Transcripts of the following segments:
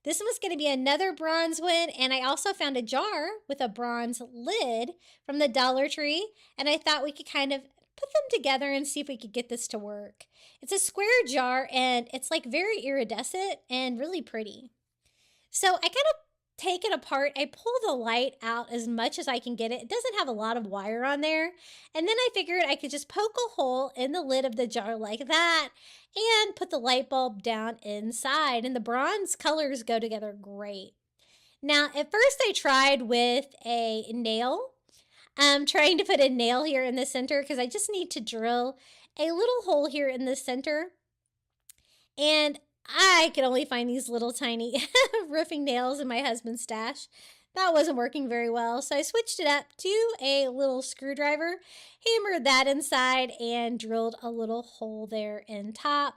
This was going to be another bronze one, and I also found a jar with a bronze lid from the Dollar Tree, and I thought we could kind of put them together and see if we could get this to work. It's a square jar, and it's like very iridescent and really pretty. So I kind of take it apart. I pull the light out as much as I can get it. It doesn't have a lot of wire on there. And then I figured I could just poke a hole in the lid of the jar like that and put the light bulb down inside. And the bronze colors go together great. Now, at first I tried with a nail. I'm trying to put a nail here in the center because I just need to drill a little hole here in the center. And I could only find these little tiny roofing nails in my husband's stash. That wasn't working very well, so I switched it up to a little screwdriver, hammered that inside, and drilled a little hole there in top.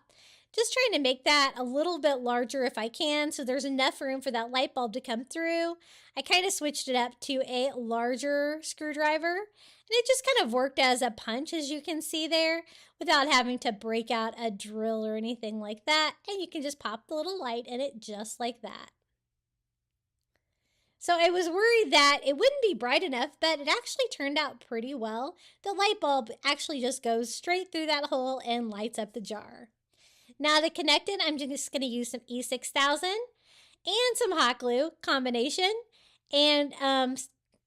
Just trying to make that a little bit larger if I can, so there's enough room for that light bulb to come through. I kind of switched it up to a larger screwdriver, and it just kind of worked as a punch, as you can see there, without having to break out a drill or anything like that. And you can just pop the little light in it just like that. So I was worried that it wouldn't be bright enough, but it actually turned out pretty well. The light bulb actually just goes straight through that hole and lights up the jar. Now to connect it, I'm just going to use some E6000 and some hot glue combination, and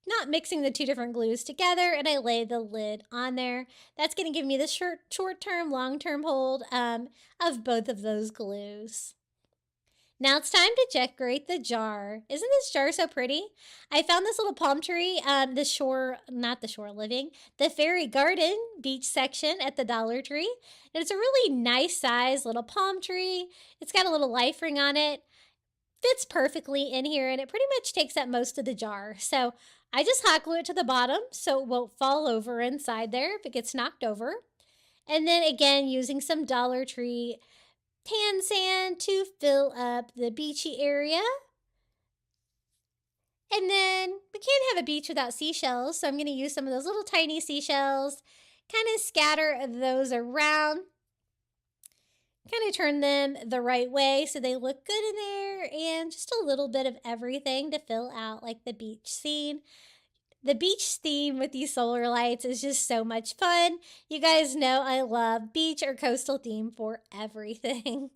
not mixing the two different glues together, and I lay the lid on there. That's going to give me the short-term, long-term hold of both of those glues. Now it's time to decorate the jar. Isn't this jar so pretty? I found this little palm tree, the Fairy Garden beach section at the Dollar Tree. And it's a really nice size little palm tree. It's got a little life ring on it. Fits perfectly in here, and it pretty much takes up most of the jar. So I just hot glue it to the bottom so it won't fall over inside there if it gets knocked over. And then again, using some Dollar Tree tan sand to fill up the beachy area. And then we can't have a beach without seashells, so I'm going to use some of those little tiny seashells, kind of scatter those around, kind of turn them the right way so they look good in there, and just a little bit of everything to fill out like the beach scene. The beach theme with these solar lights is just so much fun. You guys know I love beach or coastal theme for everything.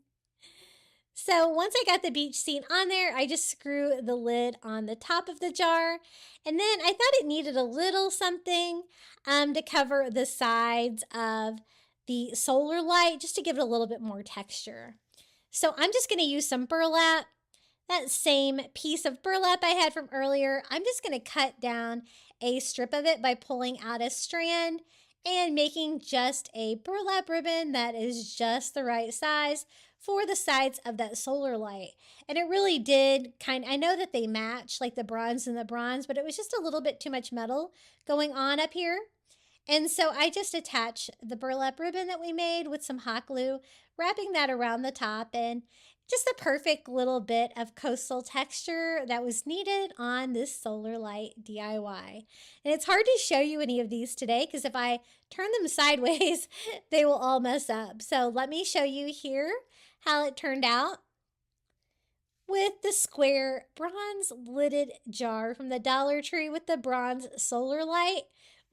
So once I got the beach scene on there, I just screw the lid on the top of the jar. And then I thought it needed a little something to cover the sides of the solar light, just to give it a little bit more texture. So I'm just going to use some burlap. That same piece of burlap I had from earlier, I'm just going to cut down a strip of it by pulling out a strand and making just a burlap ribbon that is just the right size for the sides of that solar light. And it really did I know that they match, like the bronze and the bronze, but it was just a little bit too much metal going on up here. And so I just attached the burlap ribbon that we made with some hot glue, wrapping that around the top, and just a perfect little bit of coastal texture that was needed on this solar light DIY. And it's hard to show you any of these today because if I turn them sideways, they will all mess up. So let me show you here how it turned out with the square bronze lidded jar from the Dollar Tree with the bronze solar light,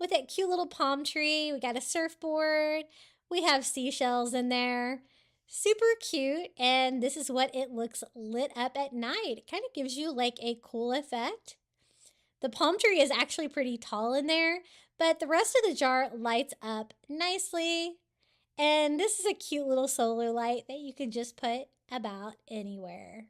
with that cute little palm tree. We got a surfboard. We have seashells in there. Super cute, and this is what it looks lit up at night. It kind of gives you like a cool effect. The palm tree is actually pretty tall in there, but the rest of the jar lights up nicely. And this is a cute little solar light that you could just put about anywhere.